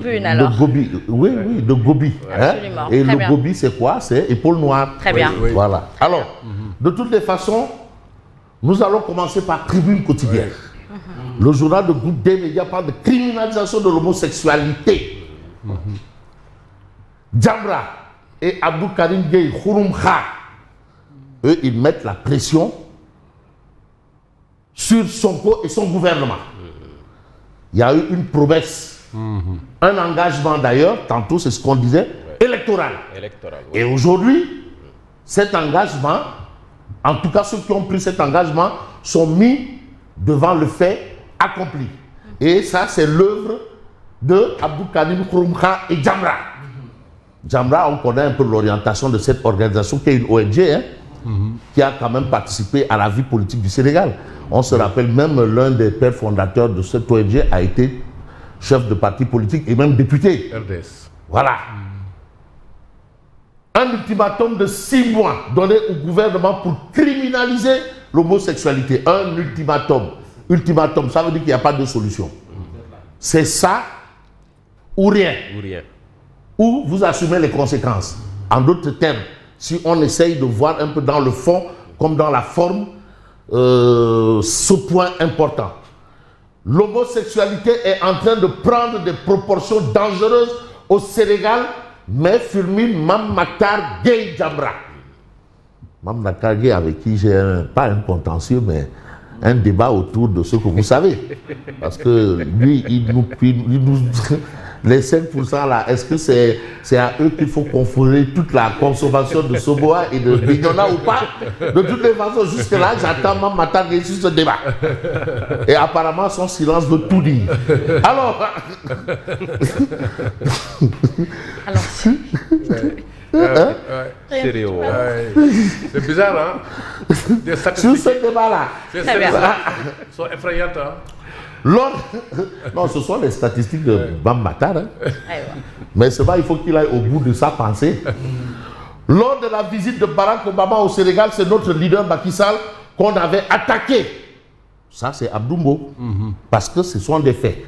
De Gobi, oui, de Gobi. Hein? Et le Gobi, c'est quoi? C'est épaule noire. Très bien. Oui. Voilà. Alors, de toutes les façons, nous allons commencer par Tribune quotidienne. Le journal de groupe des médias parle de criminalisation de l'homosexualité. Djambra et Abdou Karim Gueye Khouroum Kha, eux, ils mettent la pression sur Sonko et son gouvernement. Il y a eu une promesse, un engagement d'ailleurs, tantôt c'est ce qu'on disait, électoral. Et aujourd'hui, cet engagement, en tout cas ceux qui ont pris cet engagement, sont mis devant le fait accompli. Et ça, c'est l'œuvre de Abdou Karim Khouroum Kha et Djambra. Djambra, on connaît un peu l'orientation de cette organisation qui est une ONG, hein, qui a quand même participé à la vie politique du Sénégal. On se rappelle même l'un des pères fondateurs de cette ONG a été chef de parti politique et même député. RDS. Voilà. Un ultimatum de 6 mois donné au gouvernement pour criminaliser l'homosexualité. Un ultimatum. Ultimatum, ça veut dire qu'il n'y a pas de solution. C'est ça ou rien. Ou vous assumez les conséquences. En d'autres termes, si on essaye de voir un peu dans le fond comme dans la forme, ce point important. L'homosexualité est en train de prendre des proportions dangereuses au Sénégal, mais fulmine Mame Mactar Gueye Djambra. Mame Mactar Gueye, avec qui j'ai pas un contentieux, mais un débat autour de ce que vous savez. Parce que lui, il nous les 5% là, est-ce que c'est à eux qu'il faut confondre toute la consommation de Soboa et de Bignona ou pas? De toutes les façons, jusque-là, j'attends Mame Mactar Gueye sur ce débat. Et apparemment, son silence veut tout dire. Alors... C'est bizarre, hein? Sur ce débat-là. Ils sont effrayantes, hein? Non, ce sont les statistiques de Mame Mactar. Hein. Mais c'est pas, il faut qu'il aille au bout de sa pensée. Lors de la visite de Barack Obama au Sénégal, c'est notre leader Macky Sall qu'on avait attaqué. Ça, c'est Abdoumbo. Parce que ce sont des faits.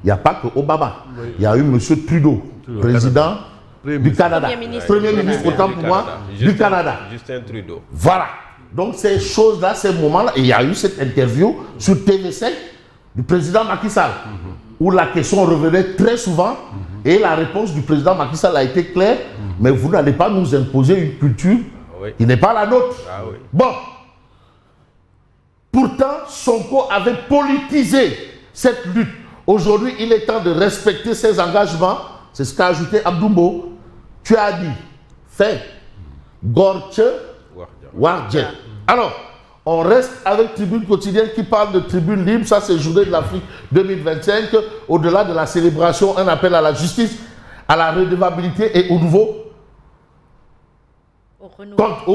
Il n'y a pas que Obama. Il y a eu M. Trudeau, président du Canada. Premier ministre, autant pour moi, du Canada. Justin Trudeau. Voilà. Donc, ces choses-là, ces moments-là, et il y a eu cette interview sur TV5 du président Macky Sall, où la question revenait très souvent, et la réponse du président Macky Sall a été claire, mais vous n'allez pas nous imposer une culture qui n'est pas la nôtre. Bon. Pourtant, Sonko avait politisé cette lutte. Aujourd'hui, il est temps de respecter ses engagements. C'est ce qu'a ajouté Abdoumbo. Tu as dit, fait, Gorche, Wardje. Alors, on reste avec Tribune quotidienne qui parle de Tribune libre. Ça, c'est Journée de l'Afrique 2025. Au-delà de la célébration, un appel à la justice, à la redevabilité et au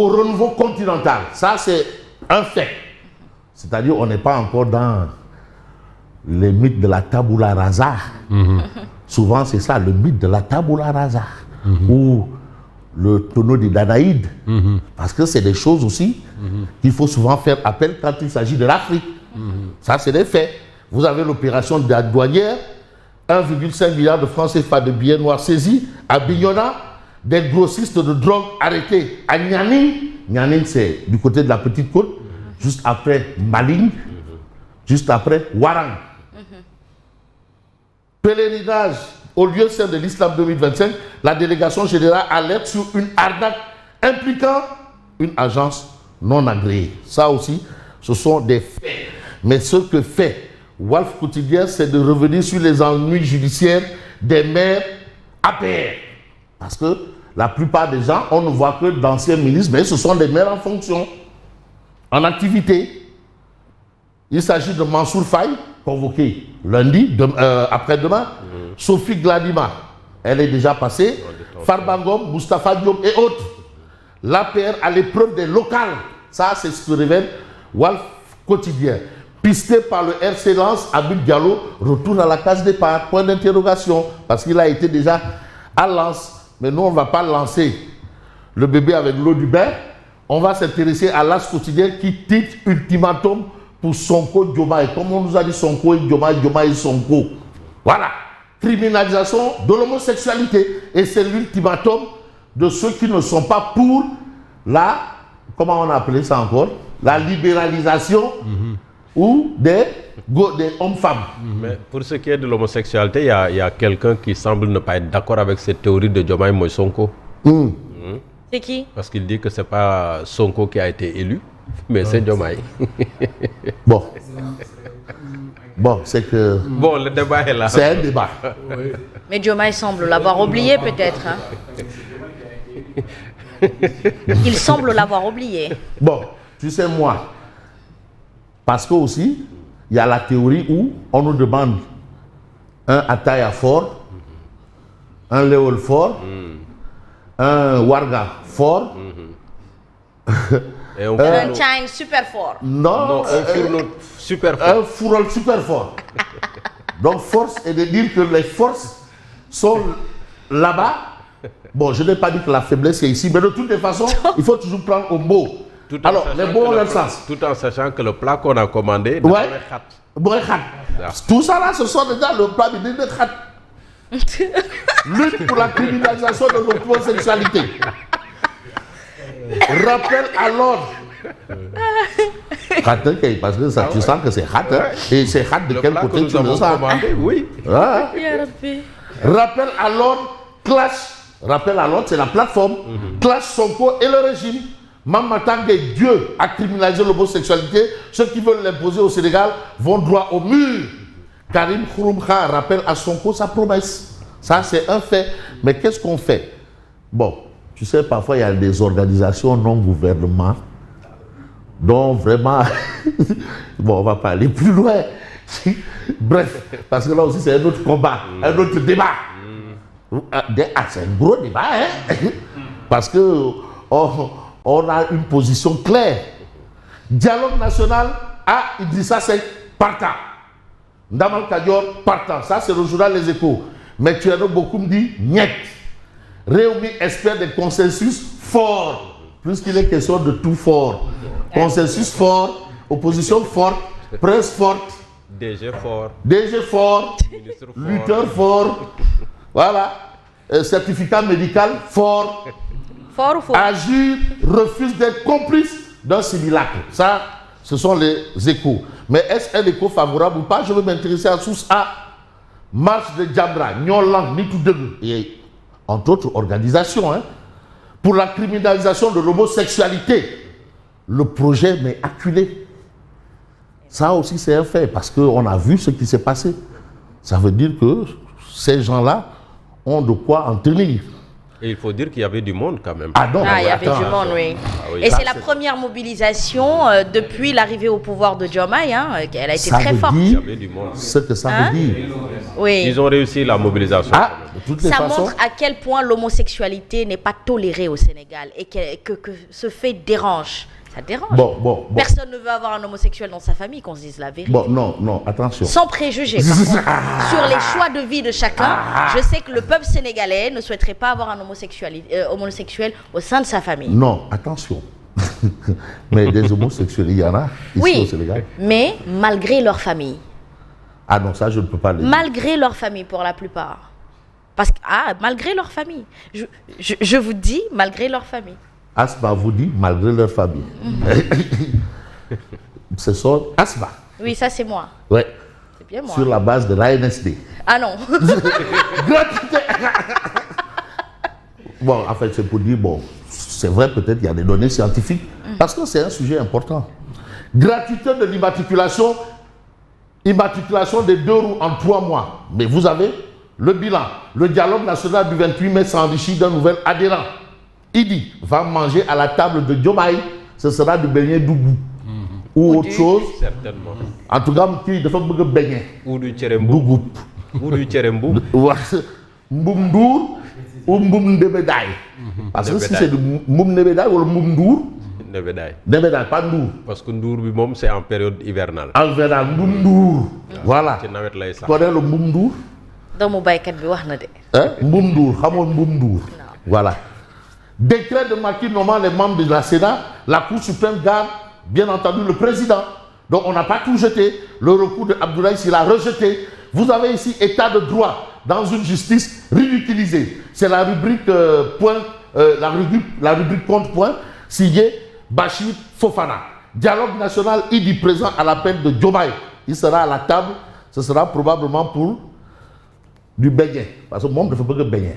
renouveau continental. Ça, c'est un fait. C'est-à-dire, on n'est pas encore dans les mythes de la tabula rasa. Souvent, c'est ça, le mythe de la tabula rasa. Ou le tonneau des Danaïdes. Parce que c'est des choses aussi qu'il faut souvent faire appel quand il s'agit de l'Afrique. Ça, c'est des faits. Vous avez l'opération de la douanière, 1,5 milliard de francs CFA de billets noirs saisis à Bignona, des grossistes de drogue arrêtés à Nianing. Nianing, c'est du côté de la Petite Côte, juste après Maling, juste après Warang. Pèlerinage au lieu saint de l'Islam 2025, la délégation générale alerte sur une arnaque impliquant une agence non agréée. Ça aussi, ce sont des faits. Mais ce que fait Walf Quotidien, c'est de revenir sur les ennuis judiciaires des maires APR. Parce que la plupart des gens, on ne voit que d'anciens ministres, mais ce sont des maires en fonction, en activité. Il s'agit de Mansour Faye, convoqué lundi, après-demain. Sophie Gladima, elle est déjà passée. Farbangom, Moustapha Diop et autres. L'APR à l'épreuve des locales. Ça, c'est ce que révèle Walf Quotidien. Pisté par le RC Lens, Abid Diallo retourne à la case départ. Point d'interrogation. Parce qu'il a été déjà à Lens. Mais nous, on ne va pas lancer le bébé avec l'eau du bain. On va s'intéresser à l'As Quotidien qui titre ultimatum pour Sonko Diomaye. Comme on nous a dit Sonko et Diomaye, Diomaye et Sonko. Voilà. criminalisation de l'homosexualité. Et c'est l'ultimatum de ceux qui ne sont pas pour la, comment on a appelé ça encore, la libéralisation ou des hommes-femmes. Mais pour ce qui est de l'homosexualité, il y a quelqu'un qui semble ne pas être d'accord avec cette théorie de Diomaye Moïse Sonko. C'est qui? Parce qu'il dit que c'est pas Sonko qui a été élu, mais c'est Diomaye. Bon. Bon, c'est que... Bon, le débat est là. C'est un débat. Mais Diomaye semble l'avoir oublié peut-être. Hein. Il semble l'avoir oublié. Bon, tu sais moi, parce que aussi, il y a la théorie où on nous demande un Ataya fort, un Léol fort, un Warga fort, Et un Un chine super fort. non, un fourneau super fort. un fourreau super fort. Donc force est de dire que les forces sont là-bas. Bon, je n'ai pas dit que la faiblesse est ici, mais de toutes les façons, il faut toujours prendre au mot. Tout en Alors, sachant les mots que ont le leur plat- sens. Tout en sachant que le plat qu'on a commandé, Ouais. khat. Bon, khat. Tout ça là, ce sont déjà le plat de khat. Lutte pour la criminalisation de l'homosexualité. Rappel à l'ordre. Khat, ok, parce que ça, tu sens que c'est khat. Hein? Et c'est khat de Le quel plat que côté nous tu le avons sens? commandé, oui. Hein? Ya Rabbi. Rappel à l'ordre, clash. Rappel à l'ordre, c'est la plateforme. Clash Sonko et le régime. Mamatang et Dieu a criminalisé l'homosexualité. Ceux qui veulent l'imposer au Sénégal vont droit au mur. Karim Khouroum Khan rappelle à Sonko sa promesse. Ça, c'est un fait. Mais qu'est-ce qu'on fait? Bon, tu sais, parfois, il y a des organisations non gouvernementales dont vraiment... bon, on va pas aller plus loin. Bref, parce que là aussi, c'est un autre combat, un autre débat. C'est un gros débat, hein? Parce que on a une position claire. Dialogue national à Idrissa Seck partant. Ndamal Kadior partant. Ça, c'est le journal Les Échos. Mais tu as beaucoup me dit niet. Réumi espère des consensus forts. Plus qu'il est question de tout fort. Consensus fort, opposition forte, presse forte, DG fort. DG fort, Ministre fort. lutteur fort. Voilà. Certificat médical fort. Fort ou faux? Agir refuse d'être complice d'un simulacre. Ça, ce sont les échos. Mais est-ce un écho favorable ou pas? Je veux m'intéresser à source A. Marche de Djambra, Nyolang, Nitoudegu, et entre autres organisations, hein, pour la criminalisation de l'homosexualité. Le projet m'est acculé. Ça aussi, c'est un fait, parce qu'on a vu ce qui s'est passé. Ça veut dire que ces gens-là ont de quoi en tenir. Et il faut dire qu'il y avait du monde quand même. Ah non, Ah, il y mais avait attends. du monde, oui. oui. Et Ça, c'est la c'est- première mobilisation depuis l'arrivée au pouvoir de Diomaye. Hein, elle a été Ça très veut forte. Il y dire avait du monde. ce que ça Hein? veut dire. Oui. Ils ont réussi la mobilisation. Ah, de toutes les Ça façons. montre à quel point l'homosexualité n'est pas tolérée au Sénégal et que ce fait dérange. Ça dérange. Bon. Personne ne veut avoir un homosexuel dans sa famille, qu'on se dise la vérité. Bon, non, attention. Sans préjugés, par contre. Sur les choix de vie de chacun, je sais que le peuple sénégalais ne souhaiterait pas avoir un homosexuel au sein de sa famille. Non, attention. Mais des homosexuels, il y en a ici au Oui, Sénégal. mais malgré leur famille. Ah non, ça, je ne peux pas le dire. Malgré leur famille, pour la plupart. Parce que, malgré leur famille. Je vous dis, malgré leur famille. Asma vous dit, malgré leur famille. Ce sont Asma. Oui, ça c'est moi. Ouais. C'est bien moi. Sur la base de l'ANSD. Ah non. Gratuité. Bon, en fait, c'est pour dire, bon, c'est vrai, peut-être il y a des données scientifiques, parce que c'est un sujet important. Gratuité de l'immatriculation, immatriculation des 2 roues en 3 mois. Mais vous avez le bilan. Le dialogue national du 28 mai s'enrichit d'un nouvel adhérent. Idi va manger à la table de Diomaye, ce sera du beignet d'Ougou. Ou autre chose. Certainement. En tout cas, qui dafa bëgg beignet Ou du Tcherembou. d'Ougou. Ou du Tcherembou. Mboum Ndour ou Mboum Ndebedaay. Parce que si Ndebedaay. c'est du Mboum Ndebedaay ou Mboum Ndour, Nebedaay. Ndebedaay, pas Ndour. Parce que Ndour bi moom c'est en période hivernale. En verra Mboum Ndour. Voilà. ci nawet lay Tu sax. connais le Mboum Ndour? doomu baykat bi wax na de. Hein? Mboum Ndour, xamoon Mboum Ndour. Voilà. Décret de Macky nommant les membres de la Sénat, la Cour suprême garde, bien entendu, le président. Donc on n'a pas tout jeté. Le recours de Abdoulaye Sylla rejeté. Vous avez ici état de droit. dans une justice ridiculisée. C'est la rubrique la rubrique compte-point signée Bachir Fofana. Dialogue national Idi présent à l'appel de Diomaye. Il sera à la table. Ce sera probablement pour du beignet. Parce que moi, je ne fais pas que beignet.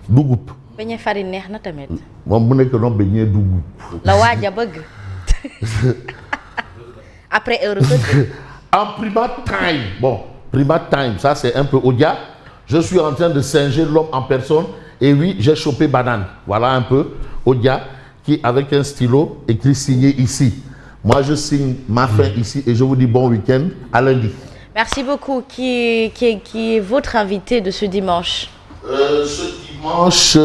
Dougup. Beignet farine neex na tamit. Moi, je ne fais que beignet dougup. La waaja bëgg. Après heure En Prima Time. Bon, Prima Time, ça c'est un peu Odia. Je suis en train de singer l'homme en personne. Et oui, j'ai chopé banane. Voilà un peu Odia qui, avec un stylo, écrit signé ici. Moi, je signe ma fin ici et je vous dis bon week-end. À lundi. Merci beaucoup. Qui est votre invité de ce dimanche? Ce dimanche,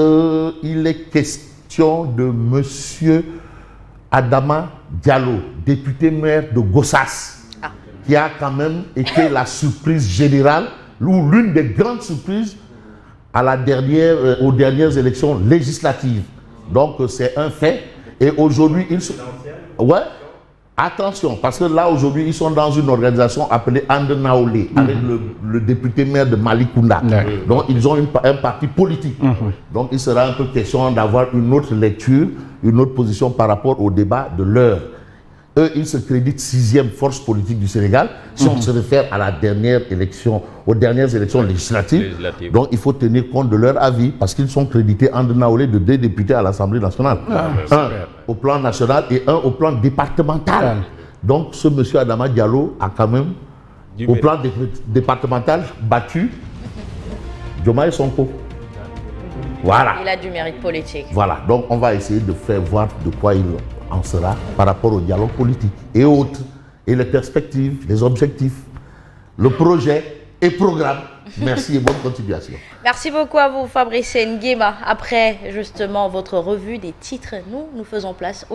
il est question de monsieur Adama Diallo, député maire de Gossas, qui a quand même été la surprise générale, ou l'une des grandes surprises aux dernières élections législatives. Donc c'est un fait. Et aujourd'hui, ils sont... Ouais. Attention, parce que là aujourd'hui, ils sont dans une organisation appelée Andenaolé, avec le député maire de Malikounda. Donc ils ont un parti politique. Donc il sera un peu question d'avoir une autre lecture, une autre position par rapport au débat de l'heure. Eux, ils se créditent 6e force politique du Sénégal. Si on se réfère à la dernière élection, aux dernières élections législatives, donc il faut tenir compte de leur avis, parce qu'ils sont crédités en Denaolé de 2 députés à l'Assemblée nationale. Un au plan national et un au plan départemental. Donc ce monsieur Adama Diallo a quand même, au plan départemental, battu Diomaye Sonko. Voilà. Il a du mérite politique. Voilà. Donc on va essayer de faire voir de quoi il en sera par rapport au dialogue politique et autres, et les perspectives, les objectifs, le projet et programme. Merci et bonne continuation. Merci beaucoup à vous, Fabrice Nguema. Après justement votre revue des titres, nous faisons place au